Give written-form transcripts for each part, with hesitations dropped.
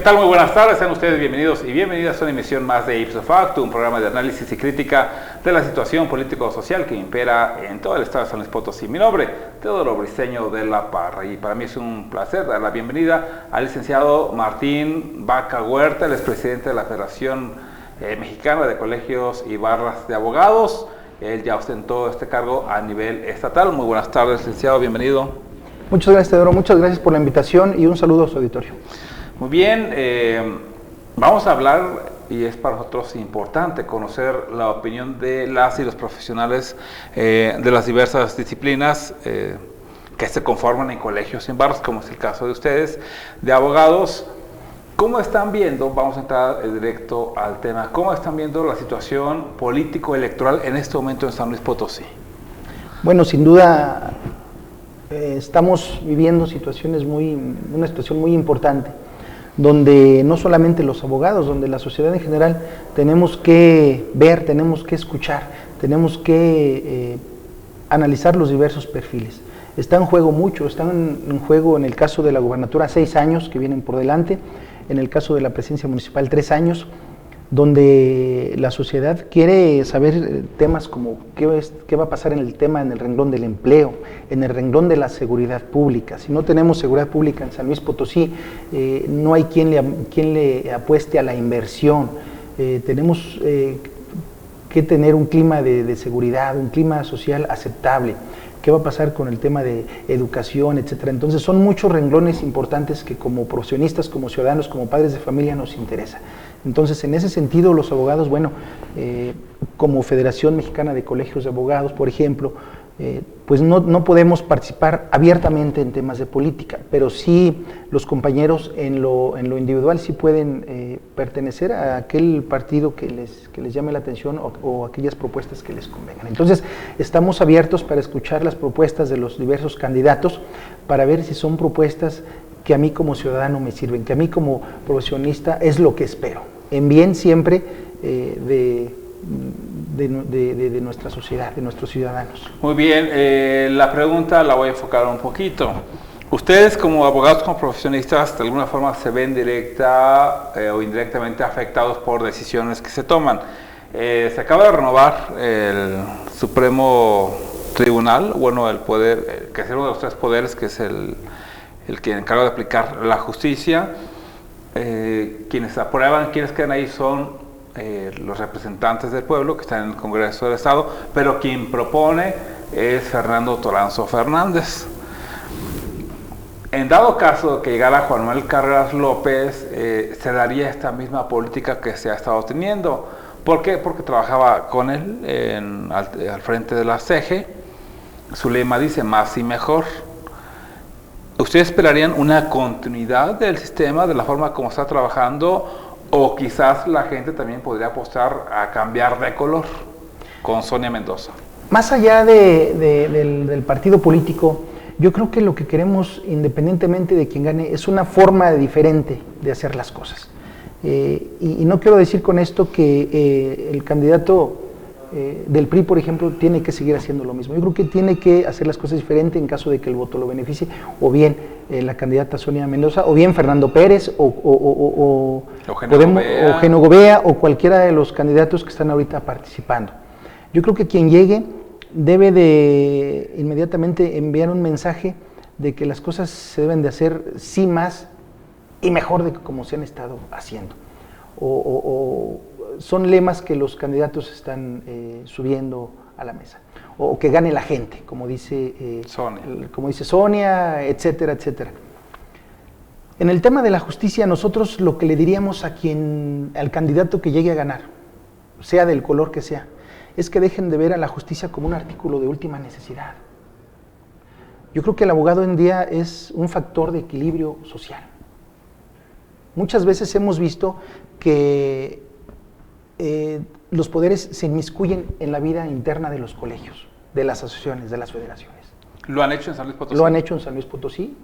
tal? Muy buenas tardes, sean ustedes bienvenidos y bienvenidas a una emisión más de Ipso Facto, un programa de análisis y crítica de la situación político-social que impera en todo el estado de San Luis Potosí. Mi nombre, Teodoro Briceño de la Parra, y para mí es un placer dar la bienvenida al licenciado Martín Vaca Huerta, el expresidente de la Federación Mexicana de Colegios y Barras de Abogados. Él ya ostentó este cargo a nivel estatal. Muy buenas tardes, licenciado, bienvenido. Muchas gracias, Teodoro, muchas gracias por la invitación y un saludo a su auditorio. Muy bien, vamos a hablar, y es para nosotros importante conocer la opinión de las y los profesionales de las diversas disciplinas que se conforman en colegios y en barras, como es el caso de ustedes, de abogados. ¿Cómo están viendo, vamos a entrar directo al tema, cómo están viendo la situación político-electoral en este momento en San Luis Potosí? Bueno, sin duda estamos viviendo una situación muy importante, donde no solamente los abogados, donde la sociedad en general tenemos que ver, tenemos que escuchar, tenemos que analizar los diversos perfiles. Está en juego mucho, están en juego en el caso de la gubernatura 6 años que vienen por delante, en el caso de la presidencia municipal 3 años, donde la sociedad quiere saber temas como qué va a pasar en el renglón del empleo, en el renglón de la seguridad pública. Si no tenemos seguridad pública en San Luis Potosí, no hay quien le apueste a la inversión. Tenemos que tener un clima de seguridad, un clima social aceptable. ¿Qué va a pasar con el tema de educación, etcétera? Entonces son muchos renglones importantes que como profesionistas, como ciudadanos, como padres de familia nos interesa. Entonces, en ese sentido, los abogados, como Federación Mexicana de Colegios de Abogados, por ejemplo, pues no podemos participar abiertamente en temas de política, pero sí los compañeros en lo individual sí pueden pertenecer a aquel partido que les llame la atención o aquellas propuestas que les convengan. Entonces, estamos abiertos para escuchar las propuestas de los diversos candidatos para ver si son propuestas que a mí como ciudadano me sirven, que a mí como profesionista es lo que espero, en bien siempre de nuestra sociedad, de nuestros ciudadanos. Muy bien, la pregunta la voy a enfocar un poquito. Ustedes como abogados, como profesionistas, de alguna forma se ven directa o indirectamente afectados por decisiones que se toman. Se acaba de renovar el Supremo Tribunal, el poder, que es uno de los 3 poderes, que es el que encarga de aplicar la justicia. Quienes aprueban, quienes quedan ahí son los representantes del pueblo que están en el Congreso del Estado, pero quien propone es Fernando Toranzo Fernández. En dado caso que llegara Juan Manuel Cárdenas López, se daría esta misma política que se ha estado teniendo. ¿Por qué? Porque trabajaba con él al frente de la CEGE. Su lema dice más y mejor. ¿Ustedes esperarían una continuidad del sistema, de la forma como está trabajando, o quizás la gente también podría apostar a cambiar de color con Sonia Mendoza? Más allá del partido político, yo creo que lo que queremos, independientemente de quien gane, es una forma diferente de hacer las cosas. Y no quiero decir con esto que el candidato del PRI, por ejemplo, tiene que seguir haciendo lo mismo. Yo creo que tiene que hacer las cosas diferentes en caso de que el voto lo beneficie, o bien la candidata Sonia Mendoza, o bien Fernando Pérez, o Geno Gobea, o cualquiera de los candidatos que están ahorita participando. Yo creo que quien llegue debe de inmediatamente enviar un mensaje de que las cosas se deben de hacer sí más y mejor de como se han estado haciendo. Son lemas que los candidatos están subiendo a la mesa. O que gane la gente, como dice Sonia, etcétera, etcétera. En el tema de la justicia, nosotros lo que le diríamos al candidato que llegue a ganar, sea del color que sea, es que dejen de ver a la justicia como un artículo de última necesidad. Yo creo que el abogado hoy en día es un factor de equilibrio social. Muchas veces hemos visto que los poderes se inmiscuyen en la vida interna de los colegios, de las asociaciones, de las federaciones. ¿Lo han hecho en San Luis Potosí? Lo han hecho en San Luis Potosí.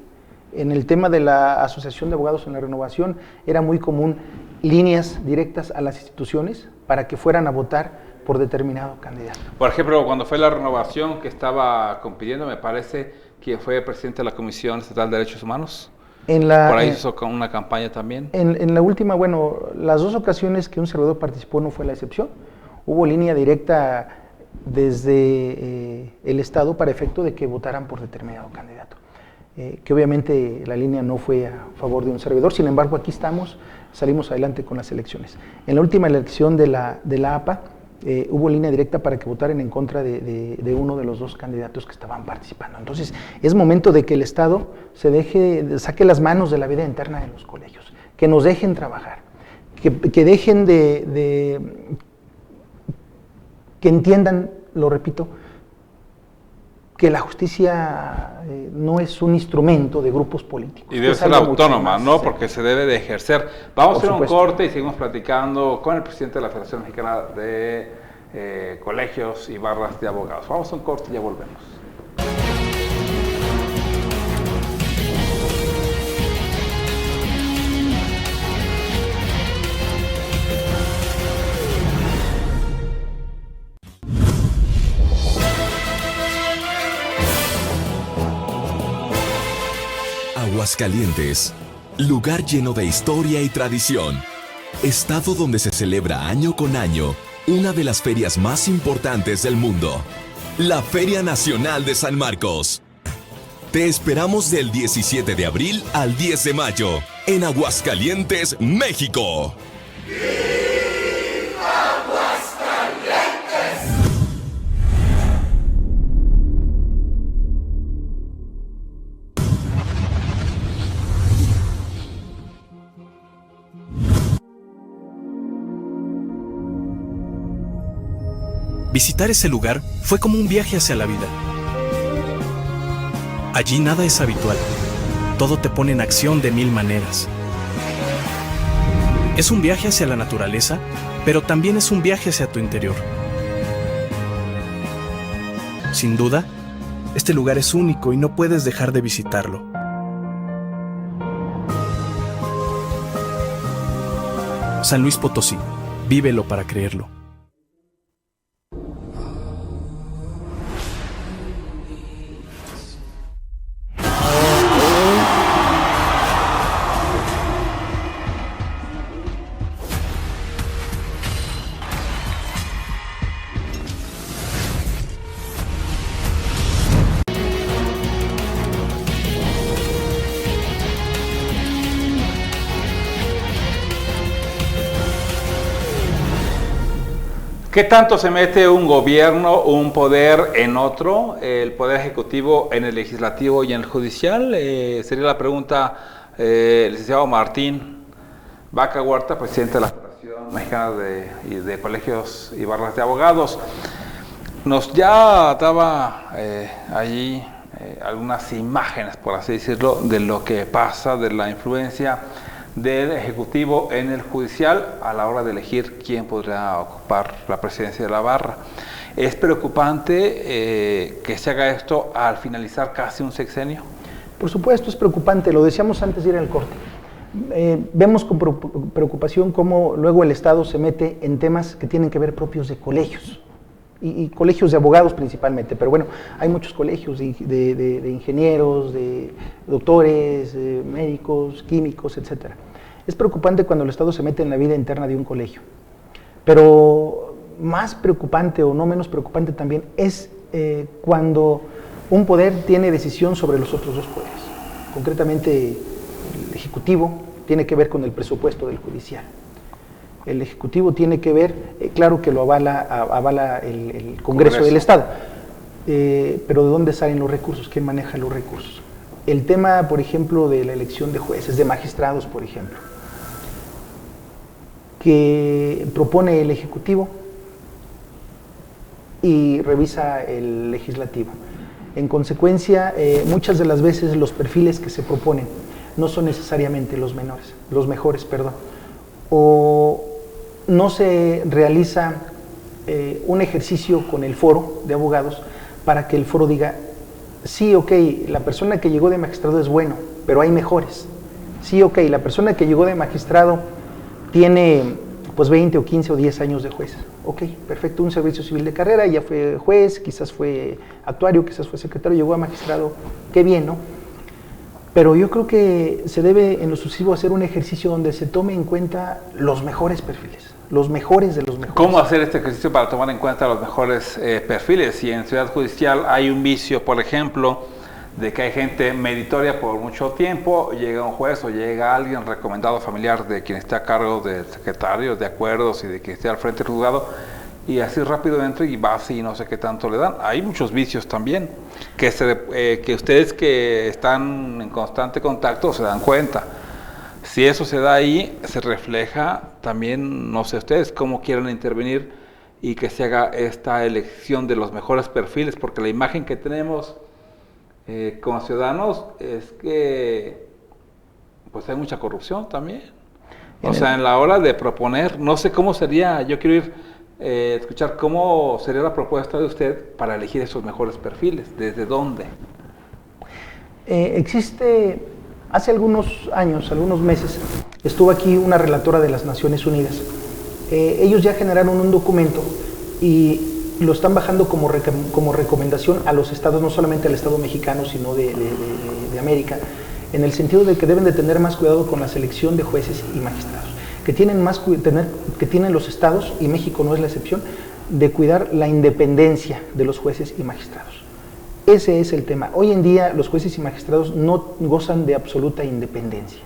En el tema de la Asociación de Abogados en la Renovación era muy común líneas directas a las instituciones para que fueran a votar por determinado candidato. Por ejemplo, cuando fue la renovación que estaba compitiendo, me parece que fue presidente de la Comisión Estatal de Derechos Humanos, Por ahí hizo una campaña también. En la última, bueno, las 2 ocasiones que un servidor participó no fue la excepción. Hubo línea directa desde el Estado para efecto de que votaran por determinado candidato. Que obviamente la línea no fue a favor de un servidor, sin embargo aquí estamos, salimos adelante con las elecciones. En la última elección de la APA hubo línea directa para que votaran en contra de uno de los 2 candidatos que estaban participando. Entonces es momento de que el Estado saque las manos de la vida interna de los colegios, que nos dejen trabajar, que dejen que entiendan, lo repito, que la justicia no es un instrumento de grupos políticos. Y debe ser autónoma, ¿no? Porque se debe de ejercer. Vamos a hacer un corte y seguimos platicando con el presidente de la Federación Mexicana de Colegios y Barras de Abogados. Vamos a un corte y ya volvemos. Aguascalientes, lugar lleno de historia y tradición. Estado donde se celebra año con año una de las ferias más importantes del mundo, la Feria Nacional de San Marcos. Te esperamos del 17 de abril al 10 de mayo en Aguascalientes, México. Visitar ese lugar fue como un viaje hacia la vida. Allí nada es habitual. Todo te pone en acción de 1000 maneras. Es un viaje hacia la naturaleza, pero también es un viaje hacia tu interior. Sin duda, este lugar es único y no puedes dejar de visitarlo. San Luis Potosí, vívelo para creerlo. ¿Qué tanto se mete un gobierno, un poder en otro, el poder ejecutivo en el legislativo y en el judicial? Sería la pregunta, licenciado Martín Vaca Huerta, presidente de la Federación Mexicana de Colegios y Barras de Abogados. Nos ya daba allí algunas imágenes, por así decirlo, de lo que pasa, de la influencia del Ejecutivo en el Judicial a la hora de elegir quién podrá ocupar la presidencia de la barra. ¿Es preocupante que se haga esto al finalizar casi un sexenio? Por supuesto, es preocupante, lo decíamos antes de ir al corte. Vemos con preocupación cómo luego el Estado se mete en temas que tienen que ver propios de colegios, y colegios de abogados principalmente, pero bueno, hay muchos colegios de ingenieros, de doctores, de médicos, químicos, etc. Es preocupante cuando el Estado se mete en la vida interna de un colegio, pero más preocupante o no menos preocupante también es cuando un poder tiene decisión sobre los otros 2 poderes. Concretamente, el Ejecutivo tiene que ver con el presupuesto del Judicial. El Ejecutivo tiene que ver, claro que lo avala el Congreso del Estado, pero ¿de dónde salen los recursos? ¿Quién maneja los recursos? El tema, por ejemplo, de la elección de jueces, de magistrados, por ejemplo, que propone el Ejecutivo y revisa el Legislativo. En consecuencia, muchas de las veces los perfiles que se proponen no son necesariamente los mejores, o no se realiza un ejercicio con el foro de abogados para que el foro diga, sí, ok, la persona que llegó de magistrado es bueno, pero hay mejores. Sí, ok, la persona que llegó de magistrado tiene pues 20 o 15 o 10 años de juez. Ok, perfecto, un servicio civil de carrera, ya fue juez, quizás fue actuario, quizás fue secretario, llegó a magistrado, qué bien, ¿no? Pero yo creo que se debe en lo sucesivo hacer un ejercicio donde se tome en cuenta los mejores perfiles, los mejores de los mejores. ¿Cómo hacer este ejercicio para tomar en cuenta los mejores perfiles? Si en Ciudad Judicial hay un vicio, por ejemplo, de que hay gente meritoria por mucho tiempo, llega un juez o llega alguien recomendado familiar de quien esté a cargo del secretario de acuerdos y de quien esté al frente del juzgado, y así rápido entra y va así, no sé qué tanto le dan. Hay muchos vicios también, que ustedes que están en constante contacto se dan cuenta. Si eso se da ahí, se refleja también, no sé ustedes cómo quieran intervenir y que se haga esta elección de los mejores perfiles, porque la imagen que tenemos como ciudadanos es que pues hay mucha corrupción también. O sea, en la hora de proponer, no sé cómo sería, yo quiero ir escuchar cómo sería la propuesta de usted para elegir esos mejores perfiles, ¿desde dónde? Existe, hace algunos años, algunos meses, estuvo aquí una relatora de las Naciones Unidas. Ellos ya generaron un documento y lo están bajando como recomendación a los estados, no solamente al estado mexicano, sino de América, en el sentido de que deben de tener más cuidado con la selección de jueces y magistrados. Que tienen los estados, y México no es la excepción, de cuidar la independencia de los jueces y magistrados. Ese es el tema. Hoy en día los jueces y magistrados no gozan de absoluta independencia.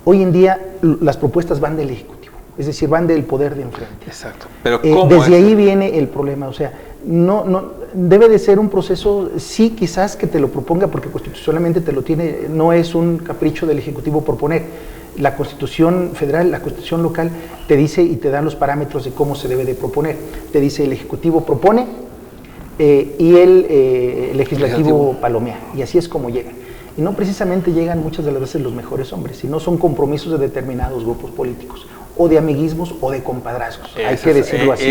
Hoy en día las propuestas van del Ejecutivo, es decir, van del poder de enfrente. Exacto. Pero ¿cómo desde ahí viene el problema, o sea, no debe de ser un proceso, sí, quizás que te lo proponga, porque constitucionalmente te lo tiene, no es un capricho del Ejecutivo proponer. La Constitución federal, la Constitución local te dice y te da los parámetros de cómo se debe de proponer. Te dice el Ejecutivo propone y el Legislativo palomea, y así es como llegan. Y no precisamente llegan muchas de las veces los mejores hombres, sino son compromisos de determinados grupos políticos, o de amiguismos o de compadrazgos, hay que decirlo así.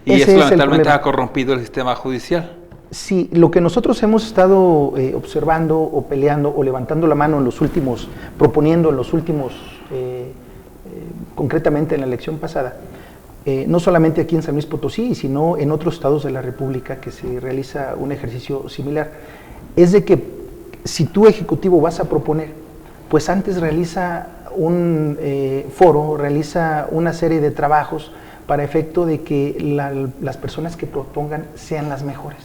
Y eso lamentablemente ha corrompido el sistema judicial. Sí, lo que nosotros hemos estado observando o peleando o levantando la mano en los últimos, proponiendo en los últimos, concretamente en la elección pasada, no solamente aquí en San Luis Potosí, sino en otros estados de la República que se realiza un ejercicio similar, es de que si tú Ejecutivo vas a proponer, pues antes realiza un foro, realiza una serie de trabajos para efecto de que las personas que propongan sean las mejores.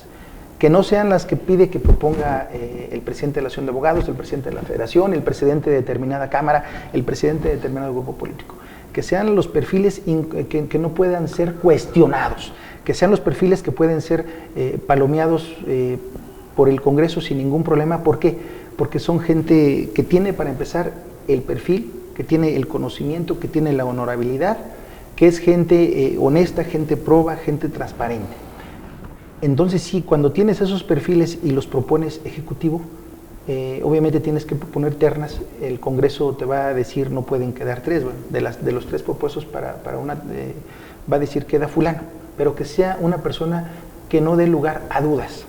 Que no sean las que pide que proponga el presidente de la Asociación de Abogados, el presidente de la Federación, el presidente de determinada Cámara, el presidente de determinado grupo político. Que sean los perfiles que no puedan ser cuestionados, que sean los perfiles que pueden ser palomeados por el Congreso sin ningún problema. ¿Por qué? Porque son gente que tiene, para empezar, el perfil, que tiene el conocimiento, que tiene la honorabilidad, que es gente honesta, gente proba, gente transparente. Entonces sí, cuando tienes esos perfiles y los propones Ejecutivo, obviamente tienes que proponer ternas, el Congreso te va a decir no pueden quedar tres, bueno, de los tres propuestos para una, va a decir queda fulano, pero que sea una persona que no dé lugar a dudas.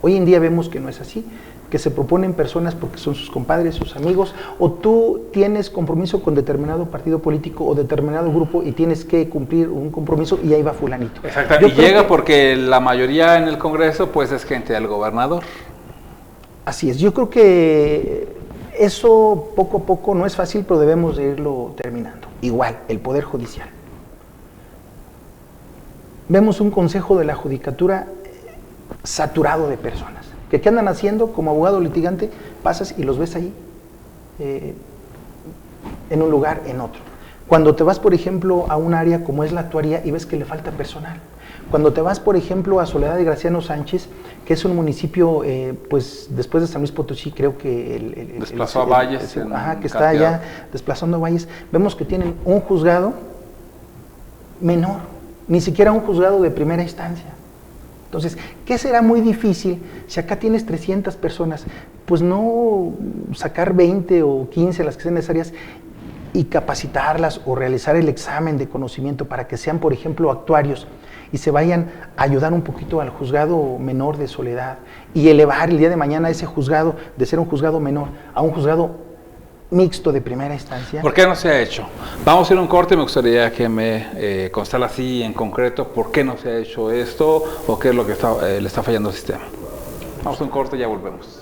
Hoy en día vemos que no es así, que se proponen personas porque son sus compadres, sus amigos, o tú tienes compromiso con determinado partido político o determinado grupo y tienes que cumplir un compromiso y ahí va fulanito. Exacto, y llega porque la mayoría en el Congreso pues es gente del gobernador. Así es, yo creo que eso poco a poco no es fácil, pero debemos de irlo terminando. Igual, el Poder Judicial. Vemos un Consejo de la Judicatura saturado de personas. ¿Qué andan haciendo? Como abogado litigante, pasas y los ves ahí, en un lugar, en otro. Cuando te vas, por ejemplo, a un área como es la actuaría y ves que le falta personal. Cuando te vas, por ejemplo, a Soledad de Graciano Sánchez, que es un municipio, pues después de San Luis Potosí, creo que desplazó a Valles. Que está allá desplazando a Valles, vemos que tienen un juzgado menor, ni siquiera un juzgado de primera instancia. Entonces, ¿qué será muy difícil si acá tienes 300 personas? Pues no sacar 20 o 15, las que sean necesarias, y capacitarlas o realizar el examen de conocimiento para que sean, por ejemplo, actuarios y se vayan a ayudar un poquito al juzgado menor de Soledad y elevar el día de mañana ese juzgado, de ser un juzgado menor, a un juzgado mixto de primera instancia. ¿Por qué no se ha hecho? Vamos a ir a un corte, me gustaría que me constara así en concreto por qué no se ha hecho esto o qué es lo que le está fallando al sistema. Vamos a un corte y ya volvemos.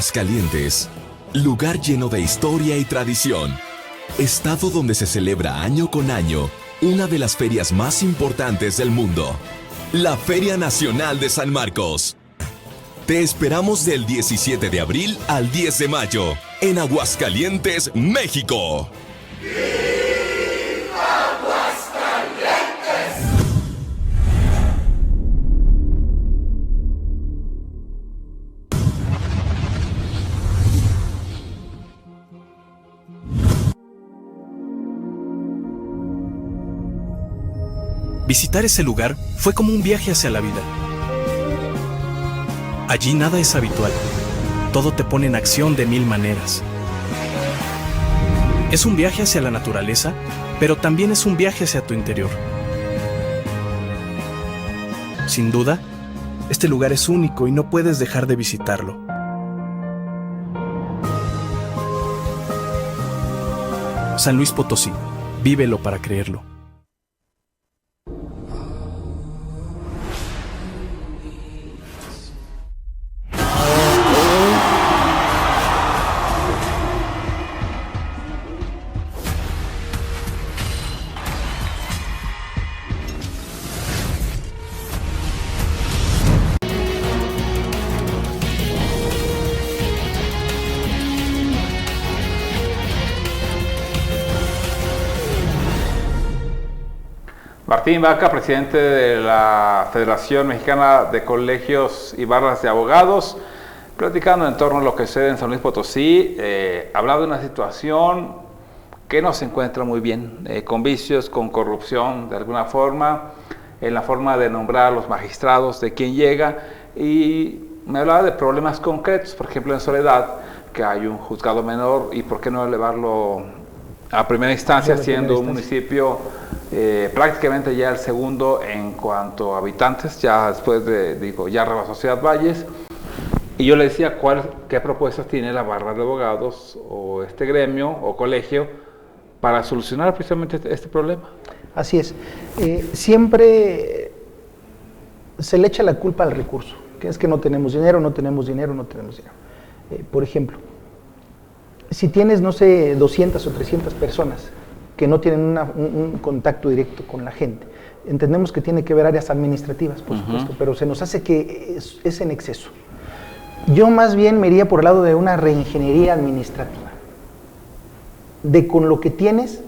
Aguascalientes, lugar lleno de historia y tradición. Estado donde se celebra año con año una de las ferias más importantes del mundo, la Feria Nacional de San Marcos. Te esperamos del 17 de abril al 10 de mayo en Aguascalientes, México. Visitar ese lugar fue como un viaje hacia la vida. Allí nada es habitual. Todo te pone en acción de mil maneras. Es un viaje hacia la naturaleza, pero también es un viaje hacia tu interior. Sin duda, este lugar es único y no puedes dejar de visitarlo. San Luis Potosí, vívelo para creerlo. Martín Vaca, presidente de la Federación Mexicana de Colegios y Barras de Abogados, platicando en torno a lo que sucede en San Luis Potosí, hablaba de una situación que no se encuentra muy bien, con vicios, con corrupción de alguna forma, en la forma de nombrar a los magistrados, de quién llega, y me hablaba de problemas concretos, por ejemplo en Soledad, que hay un juzgado menor, y por qué no elevarlo a primera instancia, siendo un municipio prácticamente ya el segundo en cuanto a habitantes, ya después ya rebasó Ciudad Valles. Y yo le decía qué propuestas tiene la barra de abogados o este gremio o colegio para solucionar precisamente este problema. Así es. Siempre se le echa la culpa al recurso, que es que no tenemos dinero, no tenemos dinero, no tenemos dinero. Por ejemplo, si tienes, no sé, 200 o 300 personas que no tienen un contacto directo con la gente, entendemos que tiene que haber áreas administrativas, por supuesto, pero se nos hace que es en exceso. Yo más bien me iría por el lado de una reingeniería administrativa, de con lo que tienes,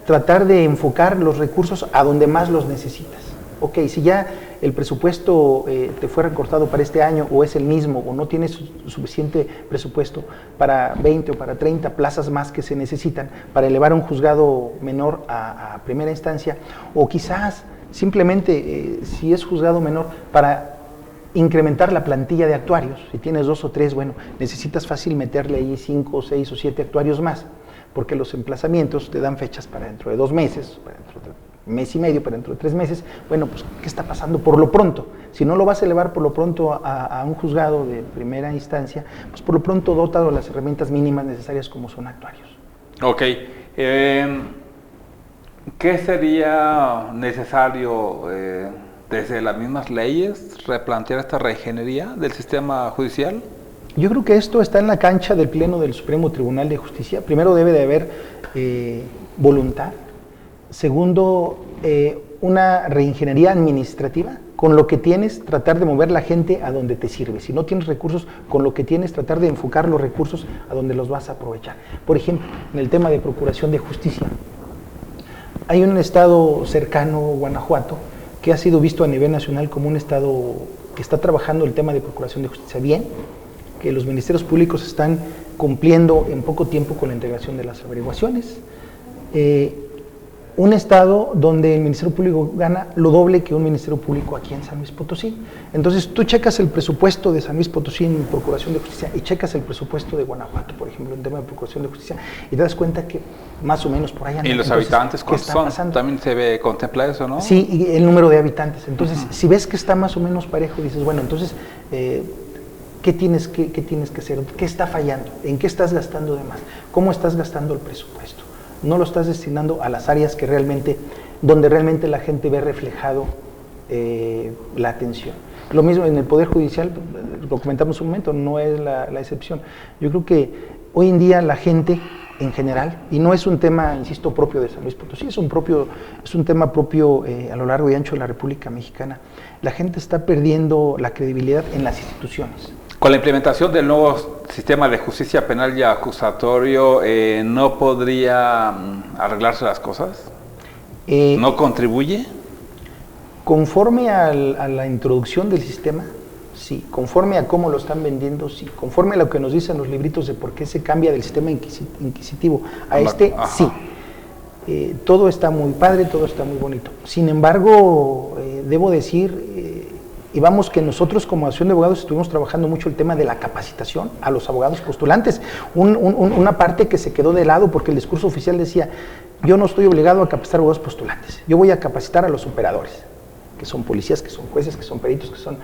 tratar de enfocar los recursos a donde más los necesitas. Ok, si ya el presupuesto te fue recortado para este año o es el mismo o no tienes suficiente presupuesto para 20 o para 30 plazas más que se necesitan para elevar un juzgado menor a primera instancia, o quizás simplemente si es juzgado menor para incrementar la plantilla de actuarios. Si tienes 2 o 3, bueno, necesitas fácil meterle ahí 5 o 6 o 7 actuarios más, porque los emplazamientos te dan fechas para dentro de 2 meses, para dentro de mes y medio, para dentro de 3 meses. Bueno, pues, ¿qué está pasando por lo pronto? Si no lo vas a elevar por lo pronto a un juzgado de primera instancia, pues por lo pronto dotado de las herramientas mínimas necesarias como son actuarios. Ok. ¿Qué sería necesario desde las mismas leyes replantear esta reingeniería del sistema judicial? Yo creo que esto está en la cancha del Pleno del Supremo Tribunal de Justicia. Primero debe de haber voluntad. Segundo, una reingeniería administrativa. Con lo que tienes, tratar de mover la gente a donde te sirve. Si no tienes recursos, con lo que tienes, tratar de enfocar los recursos a donde los vas a aprovechar. Por ejemplo, en el tema de procuración de justicia. Hay un estado cercano, Guanajuato, que ha sido visto a nivel nacional como un estado que está trabajando el tema de procuración de justicia bien, que los ministerios públicos están cumpliendo en poco tiempo con la integración de las averiguaciones. Un estado donde el Ministerio Público gana lo doble que un Ministerio Público aquí en San Luis Potosí. Entonces tú checas el presupuesto de San Luis Potosí en Procuración de Justicia y checas el presupuesto de Guanajuato, por ejemplo, en tema de Procuración de Justicia, y te das cuenta que más o menos por ahí andan. ¿Y los habitantes cuántos son? Pasando? También se contempla eso, ¿no? Sí, y el número de habitantes. Entonces, si ves que está más o menos parejo, dices, bueno, entonces, ¿qué tienes que hacer? ¿Qué está fallando? ¿En qué estás gastando de más? ¿Cómo estás gastando el presupuesto? No lo estás destinando a las áreas donde realmente la gente ve reflejado la atención. Lo mismo en el Poder Judicial, lo comentamos un momento, no es la excepción. Yo creo que hoy en día la gente en general, y no es un tema, insisto, propio de San Luis Potosí, es un tema propio a lo largo y ancho de la República Mexicana. La gente está perdiendo la credibilidad en las instituciones. Con la implementación del nuevo sistema de justicia penal y acusatorio, ¿no podría arreglarse las cosas? ¿No contribuye? Conforme a la introducción del sistema, sí. Conforme a cómo lo están vendiendo, sí. Conforme a lo que nos dicen los libritos de por qué se cambia del sistema inquisitivo a sí. Todo está muy padre, todo está muy bonito. Sin embargo, debo decir, y vamos que nosotros como Asociación de Abogados estuvimos trabajando mucho el tema de la capacitación a los abogados postulantes. Una parte que se quedó de lado porque el discurso oficial decía, yo no estoy obligado a capacitar abogados postulantes, yo voy a capacitar a los operadores, que son policías, que son jueces, que son peritos, que son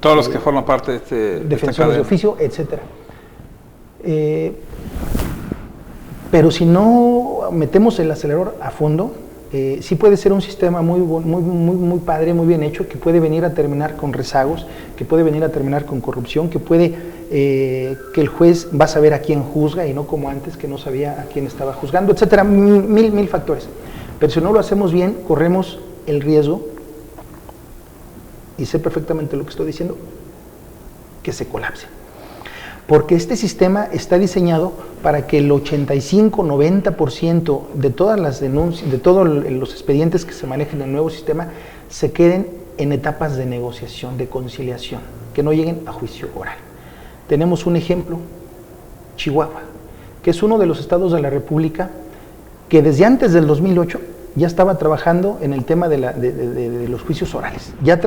todos los que forman parte de defensores de oficio, etcétera. Pero si no metemos el acelerador a fondo, sí puede ser un sistema muy padre, muy bien hecho, que puede venir a terminar con rezagos, que puede venir a terminar con corrupción, que que el juez va a saber a quién juzga y no como antes, que no sabía a quién estaba juzgando, etcétera, mil factores. Pero si no lo hacemos bien, corremos el riesgo, y sé perfectamente lo que estoy diciendo, que se colapse. Porque este sistema está diseñado para que el 85-90% de todas las denuncias, de todos los expedientes que se manejen en el nuevo sistema, se queden en etapas de negociación, de conciliación, que no lleguen a juicio oral. Tenemos un ejemplo, Chihuahua, que es uno de los estados de la República que desde antes del 2008 ya estaba trabajando en el tema de los juicios orales. Ya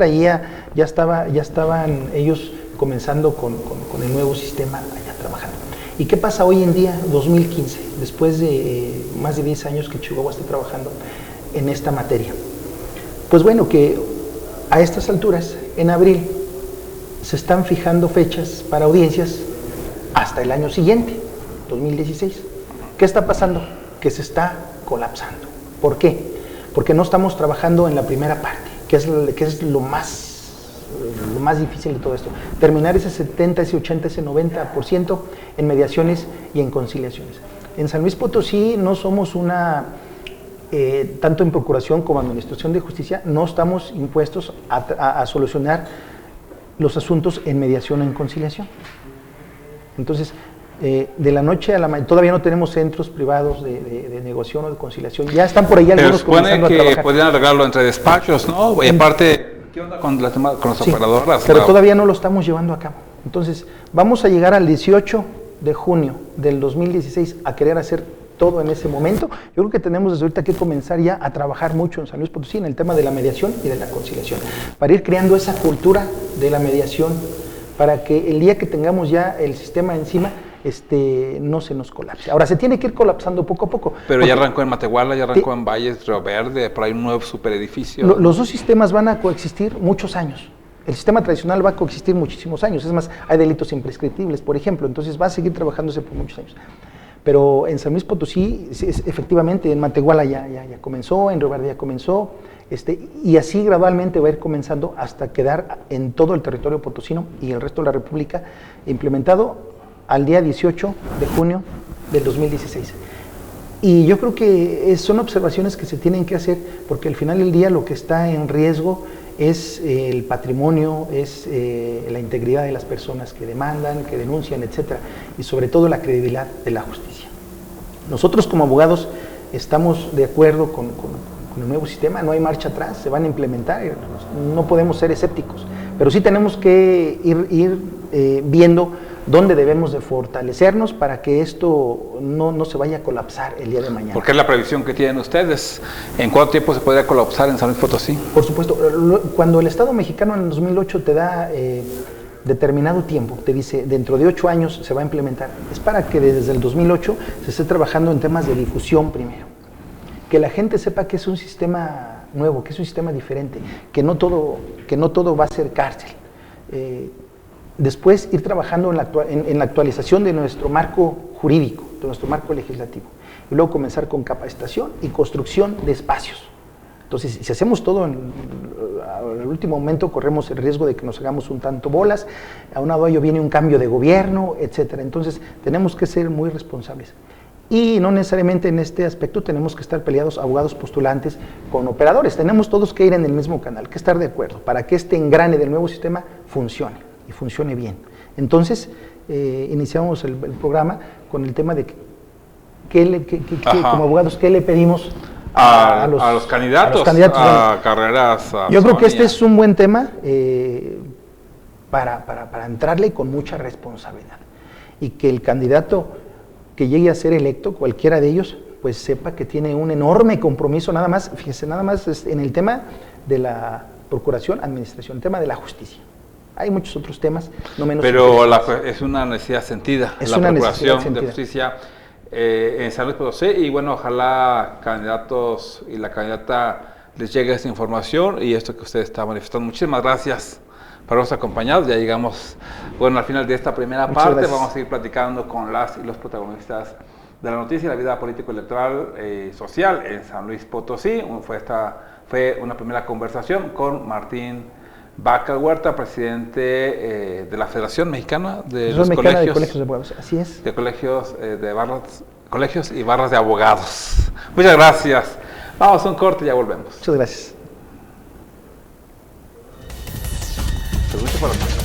estaban ellos comenzando con el nuevo sistema allá trabajando. ¿Y qué pasa hoy en día, 2015, después de más de 10 años que Chihuahua está trabajando en esta materia? Pues bueno, que a estas alturas, en abril, se están fijando fechas para audiencias hasta el año siguiente, 2016. ¿Qué está pasando? Que se está colapsando. ¿Por qué? Porque no estamos trabajando en la primera parte, que es lo más difícil de todo esto. Terminar ese 70, ese 80, ese 90% en mediaciones y en conciliaciones. En San Luis Potosí no somos tanto en Procuración como en Administración de Justicia, no estamos impuestos a solucionar los asuntos en mediación o en conciliación. Entonces, de la noche a la mañana, todavía no tenemos centros privados de negociación o de conciliación, ya están por ahí algunos comenzando a trabajar. Que podrían arreglarlo entre despachos, ¿no? Y aparte, ¿qué onda con las operadoras? Pero todavía no lo estamos llevando a cabo. Entonces, vamos a llegar al 18 de junio del 2016 a querer hacer todo en ese momento. Yo creo que tenemos desde ahorita que comenzar ya a trabajar mucho en San Luis Potosí en el tema de la mediación y de la conciliación, para ir creando esa cultura de la mediación, para que el día que tengamos ya el sistema encima, no se nos colapse. Ahora, se tiene que ir colapsando poco a poco. Pero ya arrancó en Matehuala, ya arrancó en Valles, Río Verde, por ahí un nuevo superedificio. Los dos sistemas van a coexistir muchos años. El sistema tradicional va a coexistir muchísimos años. Es más, hay delitos imprescriptibles, por ejemplo. Entonces va a seguir trabajándose por muchos años. Pero en San Luis Potosí, efectivamente, en Matehuala ya comenzó, en Río Verde ya comenzó, y así gradualmente va a ir comenzando hasta quedar en todo el territorio potosino y el resto de la República implementado al día 18 de junio del 2016. Y yo creo que son observaciones que se tienen que hacer, porque al final del día lo que está en riesgo es el patrimonio, es la integridad de las personas que demandan, que denuncian, etcétera, y sobre todo la credibilidad de la justicia. Nosotros como abogados estamos de acuerdo con el nuevo sistema, no hay marcha atrás, se van a implementar, no podemos ser escépticos, pero sí tenemos que ir viendo dónde debemos de fortalecernos para que esto no se vaya a colapsar el día de mañana. Porque es la previsión que tienen ustedes. ¿En cuánto tiempo se podría colapsar en San Luis Potosí? Por supuesto, cuando el Estado mexicano en el 2008 te da determinado tiempo, te dice dentro de 8 años se va a implementar, es para que desde el 2008 se esté trabajando en temas de difusión primero, que la gente sepa que es un sistema nuevo, que es un sistema diferente, que no todo va a ser cárcel. Después ir trabajando en la actualización de nuestro marco jurídico, de nuestro marco legislativo, y luego comenzar con capacitación y construcción de espacios Entonces, si hacemos todo al último momento, corremos el riesgo de que nos hagamos un tanto bolas, aunado a ello viene un cambio de gobierno, etcétera. Entonces, tenemos que ser muy responsables. Y no necesariamente en este aspecto tenemos que estar peleados abogados postulantes con operadores, tenemos todos que ir en el mismo canal, que estar de acuerdo para que este engrane del nuevo sistema funcione y funcione bien. Entonces, iniciamos el programa con el tema de como abogados, ¿qué le pedimos a los candidatos a carreras? Yo creo que este es un buen tema para entrarle con mucha responsabilidad y que el candidato que llegue a ser electo, cualquiera de ellos, pues sepa que tiene un enorme compromiso, nada más, fíjese, nada más en el tema de la procuración, administración, el tema de la justicia. Hay muchos otros temas, no menos. Pero es una necesidad sentida, es la una procuración de justicia en San Luis Potosí, y bueno, ojalá candidatos y la candidata les llegue esta información y esto que usted está manifestando. Muchísimas gracias por habernos acompañado. Ya llegamos, bueno, al final de esta primera parte. Gracias. Vamos a seguir platicando con las y los protagonistas de la noticia y la vida político-electoral social en San Luis Potosí. Fue una primera conversación con Martín Baca Huerta, presidente de la Federación Mexicana de los Colegios de Abogados. Así es. De colegios colegios y barras de abogados. Muchas gracias. Vamos a un corte y ya volvemos. Muchas gracias. Mucho para